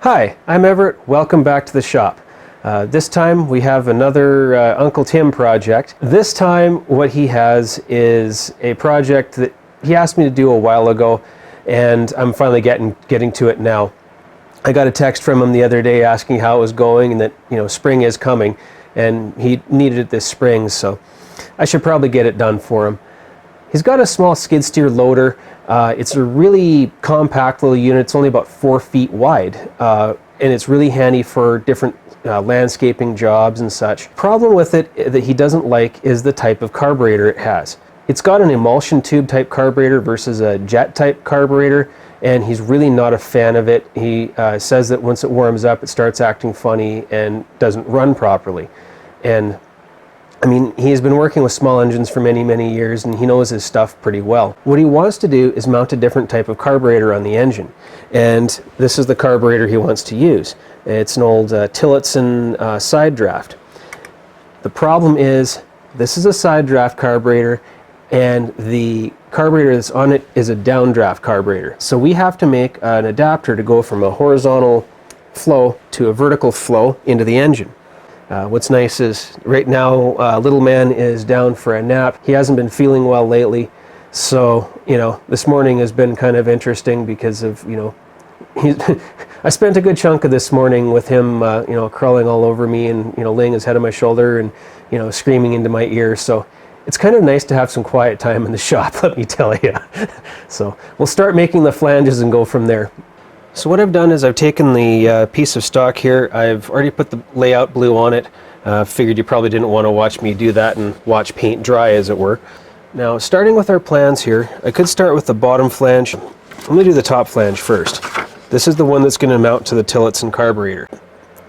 Hi, I'm Everett. Welcome back to the shop. This time we have another Uncle Tim project. This time what he has is a project that he asked me to do a while ago, and I'm finally getting to it now. I got a text from him the other day asking how it was going and that, spring is coming, and he needed it this spring, so I should probably get it done for him. He's got a small skid steer loader. It's a really compact little unit. It's only about 4 feet wide, and it's really handy for different landscaping jobs and such. Problem with it that he doesn't like is the type of carburetor it has. It's got an emulsion tube type carburetor versus a jet type carburetor, and he's really not a fan of it. He says that once it warms up, it starts acting funny and doesn't run properly. And I mean, he has been working with small engines for many, many years, and he knows his stuff pretty well. What he wants to do is mount a different type of carburetor on the engine, and this is the carburetor he wants to use. It's an old Tillotson side draft. The problem is, this is a side draft carburetor, and the carburetor that's on it is a downdraft carburetor. So we have to make an adapter to go from a horizontal flow to a vertical flow into the engine. What's nice is right now little man is down for a nap. He hasn't been feeling well lately, so this morning has been kind of interesting because of I spent a good chunk of this morning with him crawling all over me and laying his head on my shoulder and screaming into my ear. So it's kind of nice to have some quiet time in the shop, let me tell you. So we'll start making the flanges and go from there. So what I've done is I've taken the piece of stock here. I've already put the layout blue on it. Figured you probably didn't want to watch me do that and watch paint dry, as it were. Now, starting with our plans here, I could start with the bottom flange. I'm going to do the top flange first. This is the one that's going to mount to the Tillotson carburetor.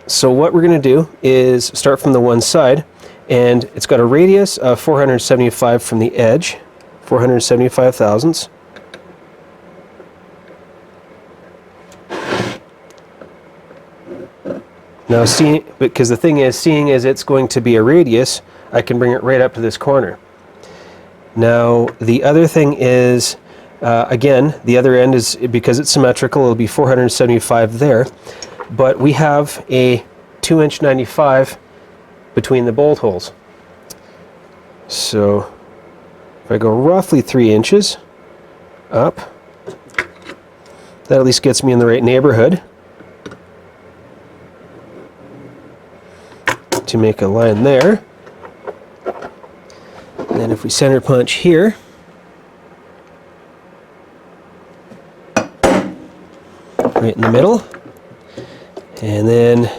So what we're going to do is start from the one side, and it's got a radius of 475 from the edge, 475 thousandths. Now, because the thing is, seeing as it's going to be a radius, I can bring it right up to this corner. Now, the other thing is, again, the other end is, because it's symmetrical, it'll be 475 there, but we have a 2" 95 between the bolt holes. So, if I go roughly 3 inches up, that at least gets me in the right neighborhood to make a line there. And then if we center punch here, right in the middle, and then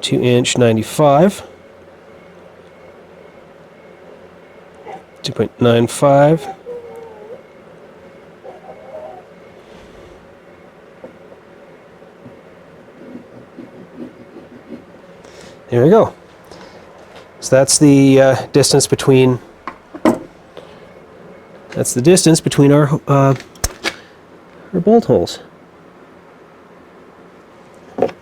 2" 95, 2.95, there we go. So that's the distance between. That's the distance between our bolt holes. There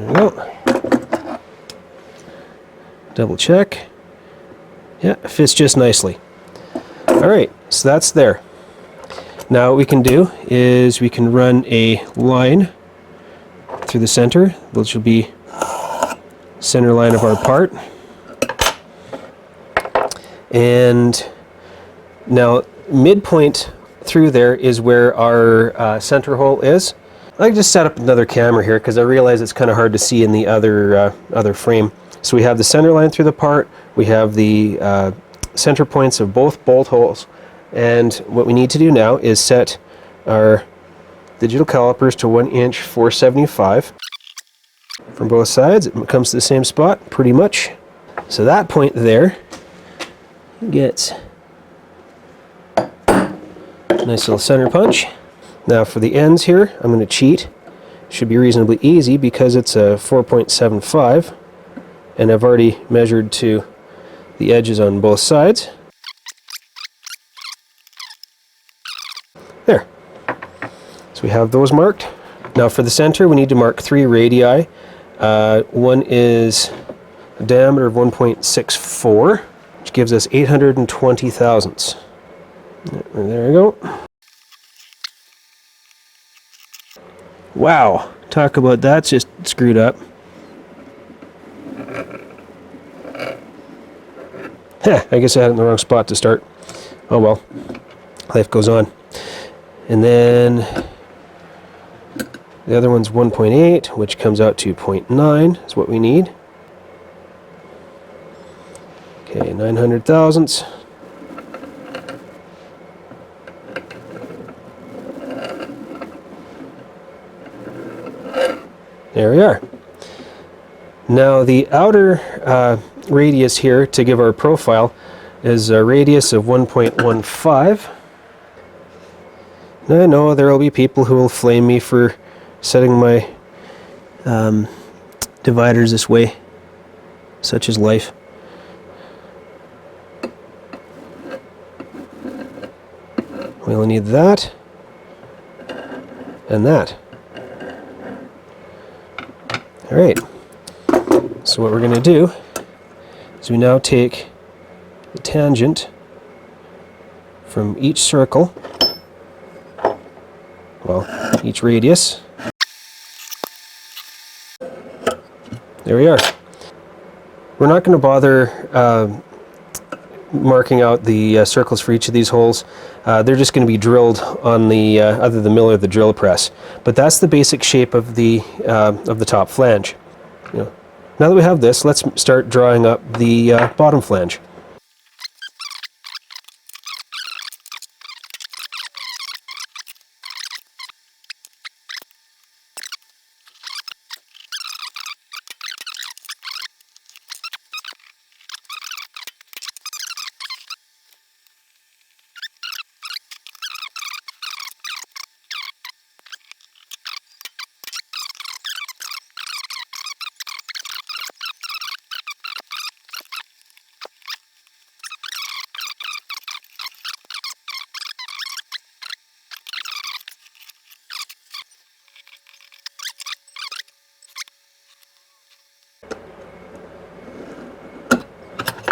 we go. Double check. Yeah, it fits just nicely. All right, so that's there. Now what we can do is we can run a line through the center, which will be center line of our part. And now midpoint through there is where our center hole is. I just set up another camera here because I realize it's kind of hard to see in the other frame. So we have the center line through the part, we have the center points of both bolt holes, and what we need to do now is set our digital calipers to 1" 475 from both sides. It comes to the same spot pretty much. So that point there gets a nice little center punch. Now for the ends here, I'm going to cheat. Should be reasonably easy because it's a 4.75, and I've already measured to the edges on both sides. There. So we have those marked. Now for the center, we need to mark 3 radii. One is a diameter of 1.64, which gives us 820 thousandths. There we go. Wow, talk about that's just screwed up. I guess I had it in the wrong spot to start. Oh well, life goes on. And then the other one's 1.8, which comes out to 0.9 is what we need. Okay, 900 thousandths. There we are. Now the outer radius here to give our profile is a radius of 1.15. I know there will be people who will flame me for setting my dividers this way. Such is life. We only need that and that. All right. So what we're going to do is we now take the tangent from each circle, well, each radius. There we are. We're not going to bother marking out the circles for each of these holes. They're just going to be drilled on the either the mill or the drill press. But that's the basic shape of the top flange. You know, now that we have this, let's start drawing up the bottom flange.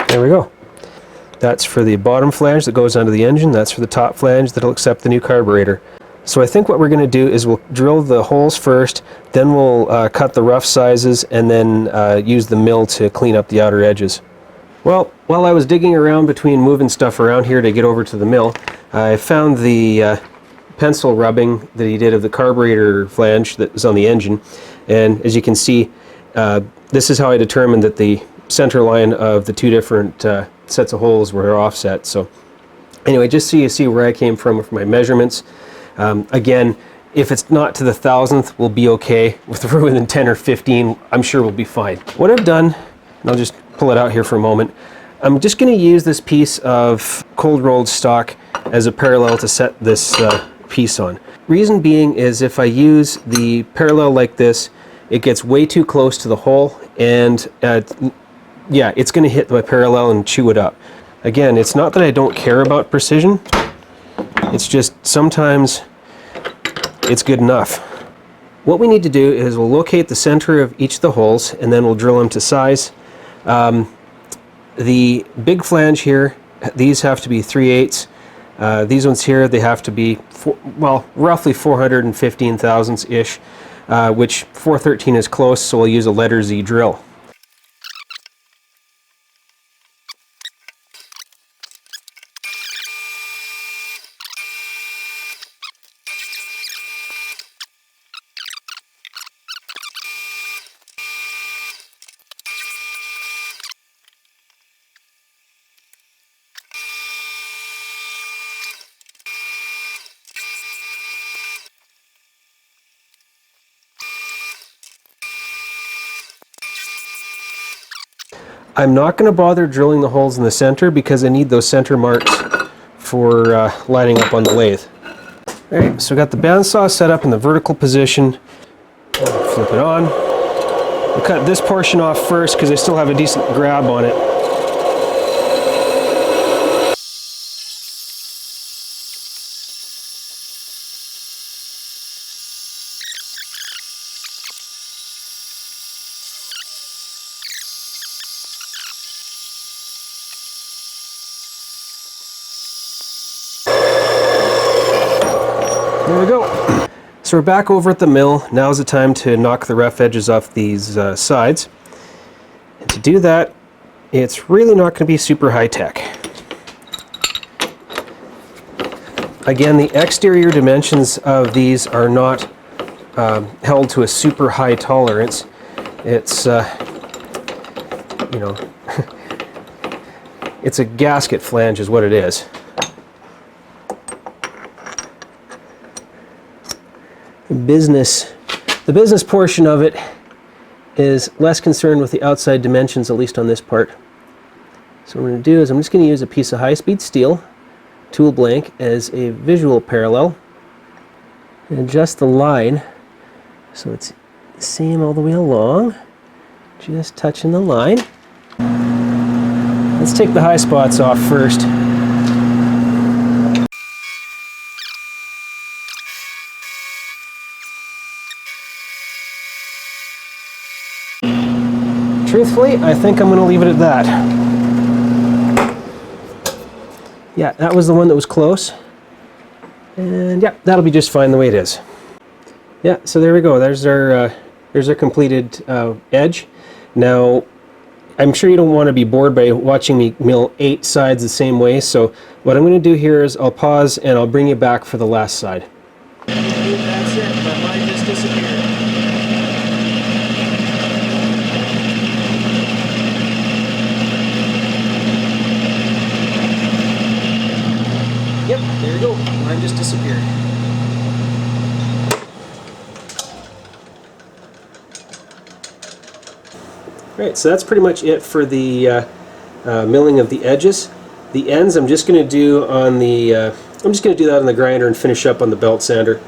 There we go. That's for the bottom flange that goes onto the engine. That's for the top flange that'll accept the new carburetor. So I think what we're going to do is we'll drill the holes first, then we'll cut the rough sizes, and then use the mill to clean up the outer edges. Well, while I was digging around between moving stuff around here to get over to the mill, I found the pencil rubbing that he did of the carburetor flange that was on the engine. And as you can see, this is how I determined that the center line of the two different sets of holes were offset. So anyway, just so you see where I came from with my measurements. Again, if it's not to the thousandth, we'll be okay. With within 10 or 15, I'm sure we'll be fine. What I've done, and I'll just pull it out here for a moment, I'm just going to use this piece of cold rolled stock as a parallel to set this piece on. Reason being is if I use the parallel like this, it gets way too close to the hole, and yeah, it's going to hit my parallel and chew it up. Again, it's not that I don't care about precision, it's just sometimes it's good enough. What we need to do is we'll locate the center of each of the holes, and then we'll drill them to size. The big flange here, these have to be 3/8. These ones here, they have to be, roughly 415 thousandths-ish, which 413 is close, so we'll use a letter Z drill. I'm not going to bother drilling the holes in the center because I need those center marks for lining up on the lathe. Alright, so I got the bandsaw set up in the vertical position. Flip it on. We'll cut this portion off first because I still have a decent grab on it. There we go. So we're back over at the mill. Now's the time to knock the rough edges off these sides. And to do that, it's really not going to be super high tech. Again, the exterior dimensions of these are not held to a super high tolerance. It's, you know, it's a gasket flange is what it is. The business portion of it is less concerned with the outside dimensions, at least on this part. So what I'm going to do is I'm just going to use a piece of high-speed steel, tool blank, as a visual parallel, and adjust the line so it's the same all the way along, just touching the line. Let's take the high spots off first. Truthfully, I think I'm going to leave it at that. Yeah, that was the one that was close. And yeah, that'll be just fine the way it is. Yeah, so there we go. There's our completed edge. Now, I'm sure you don't want to be bored by watching me mill 8 sides the same way, so what I'm going to do here is I'll pause and I'll bring you back for the last side. That's it, my mind just disappeared. Yep, there you go. Mine just disappeared. Right, so that's pretty much it for the milling of the edges. The ends I'm just going to do on the I'm just going to do that on the grinder and finish up on the belt sander.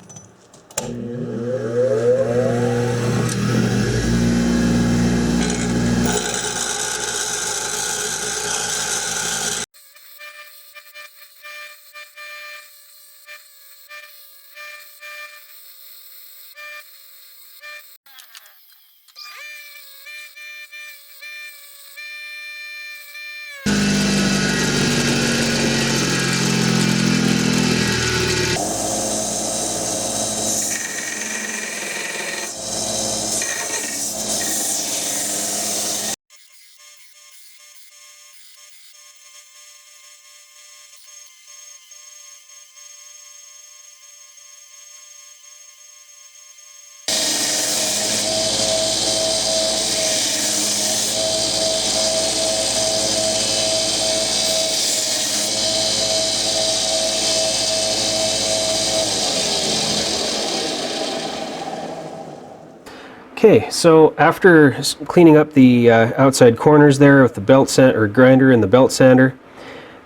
Okay, so after cleaning up the outside corners there with the belt grinder and the belt sander,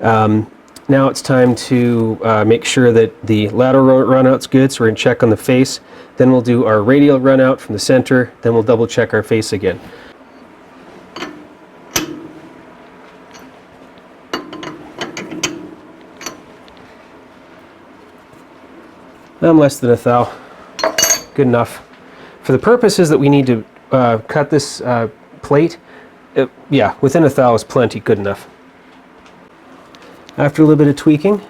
now it's time to make sure that the lateral runout's good, so we're going to check on the face. Then we'll do our radial runout from the center, then we'll double check our face again. I'm less than a thou. Good enough. For the purposes that we need to cut this plate, yeah, within a thou is plenty, good enough. After a little bit of tweaking,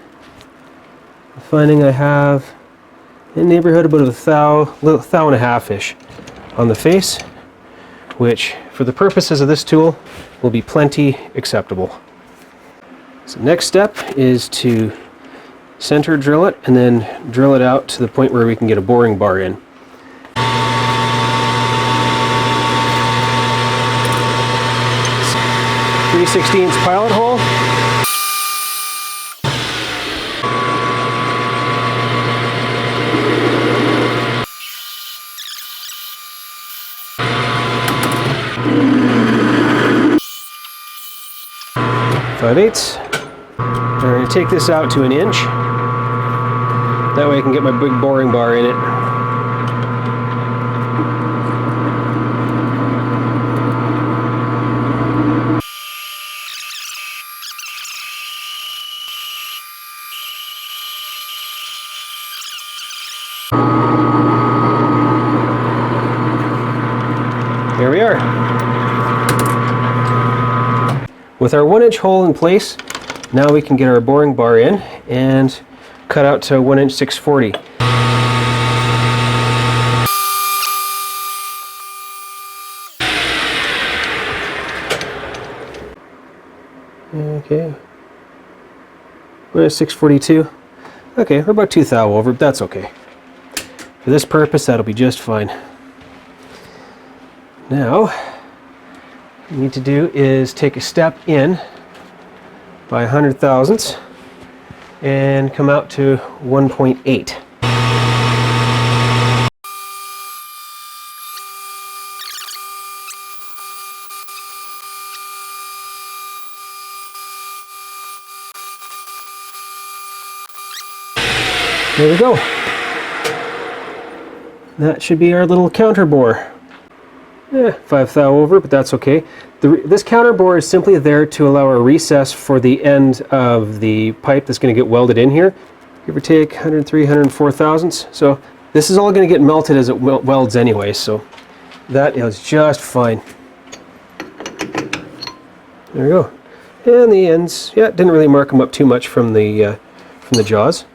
I'm finding I have in the neighborhood about a thou and a half-ish on the face, which for the purposes of this tool will be plenty acceptable. So next step is to center drill it and then drill it out to the point where we can get a boring bar in. 3/16 pilot hole. Five-eighths. I'm going to take this out to 1 inch. That way I can get my big boring bar in it. There we are. With our 1 inch hole in place, now we can get our boring bar in and cut out to 1 inch 640. Okay. We're 642. Okay, we're about 2 thou over, but that's okay. For this purpose, that'll be just fine. Now, what you need to do is take a step in by 100 thousandths and come out to 1.8. There we go. That should be our little counter bore. 5 thou over, but that's okay. This counter bore is simply there to allow a recess for the end of the pipe that's going to get welded in here. Give or take 103, 104 thousandths. So this is all going to get melted as it welds anyway, so that is just fine. There we go. And the ends, yeah, didn't really mark them up too much from the jaws.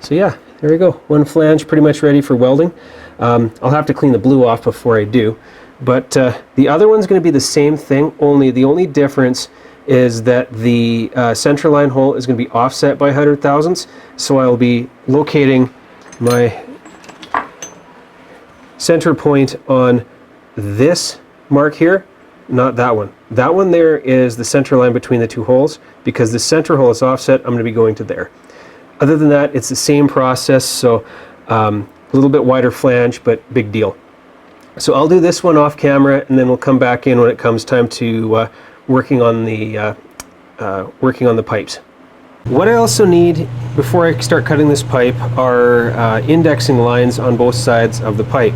So yeah, there we go. One flange pretty much ready for welding. I'll have to clean the blue off before I do. But the other one's going to be the same thing, only the only difference is that the center line hole is going to be offset by 100 thousandths. So I'll be locating my center point on this mark here, not that one. That one there is the center line between the two holes. Because the center hole is offset, I'm going to be going to there. Other than that, it's the same process, so a little bit wider flange, but big deal. So I'll do this one off camera, and then we'll come back in when it comes time to working on the pipes. What I also need before I start cutting this pipe are indexing lines on both sides of the pipe.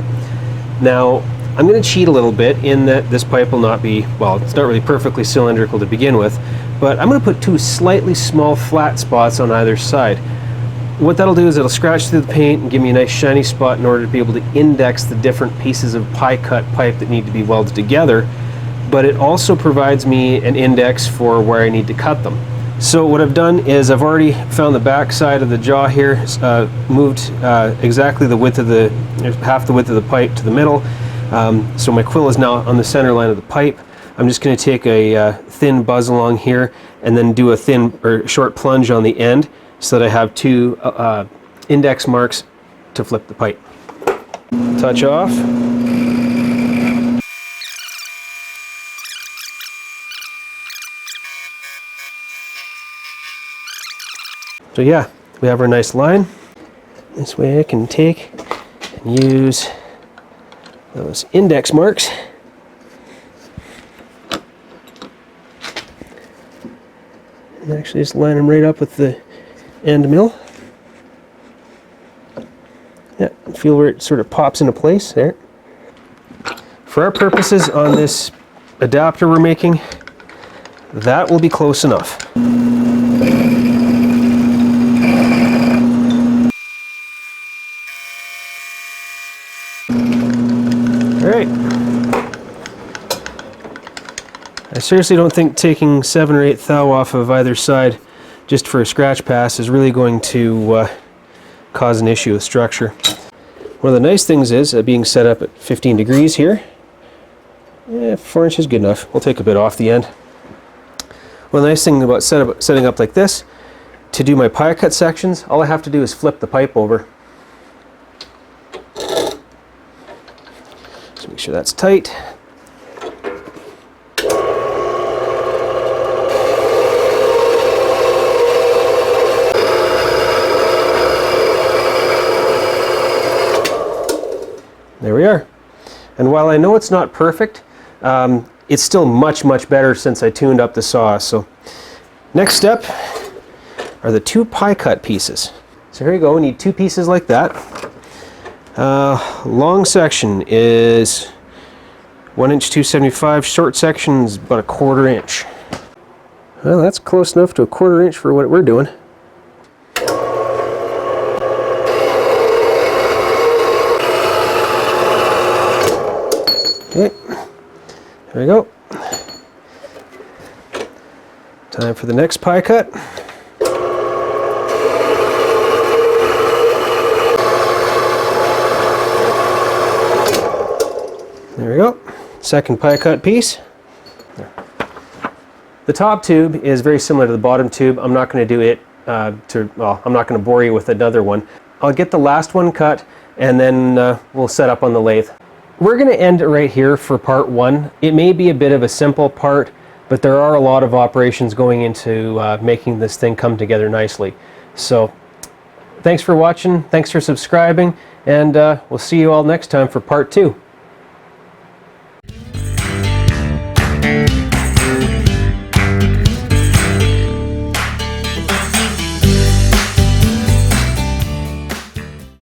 Now, I'm going to cheat a little bit in that this pipe will not be, well, it's not really perfectly cylindrical to begin with, but I'm going to put 2 slightly small flat spots on either side. What that'll do is it'll scratch through the paint and give me a nice shiny spot in order to be able to index the different pieces of pie cut pipe that need to be welded together, but it also provides me an index for where I need to cut them. So what I've done is I've already found the back side of the jaw here, moved exactly the width of half the width of the pipe to the middle. So my quill is now on the center line of the pipe. I'm just going to take a thin buzz along here and then do a thin or short plunge on the end so that I have 2 index marks to flip the pipe. Touch off. So yeah, we have our nice line. This way I can take and use those index marks. And actually just line them right up with the end mill. Yeah, feel where it sort of pops into place there. For our purposes on this adapter we're making, that will be close enough. Alright. I seriously don't think taking 7 or 8 thou off of either side just for a scratch pass is really going to cause an issue with structure. One of the nice things is being set up at 15 degrees here. 4 inches is good enough. We'll take a bit off the end. One of the nice things about setting up like this, to do my pie cut sections, all I have to do is flip the pipe over. So make sure that's tight. There we are. And while I know it's not perfect, it's still much, much better since I tuned up the saw. So next step are the 2 pie cut pieces. So here you go, we need 2 pieces like that. Long section is 1 inch 275, short section is about 1/4 inch. Well, that's close enough to 1/4 inch for what we're doing. Okay, there we go. Time for the next pie cut. There we go. Second pie cut piece. The top tube is very similar to the bottom tube. I'm not going to do it I'm not going to bore you with another one. I'll get the last one cut and then we'll set up on the lathe. We're going to end it right here for part 1. It may be a bit of a simple part, but there are a lot of operations going into making this thing come together nicely. So thanks for watching, thanks for subscribing, and we'll see you all next time for part 2.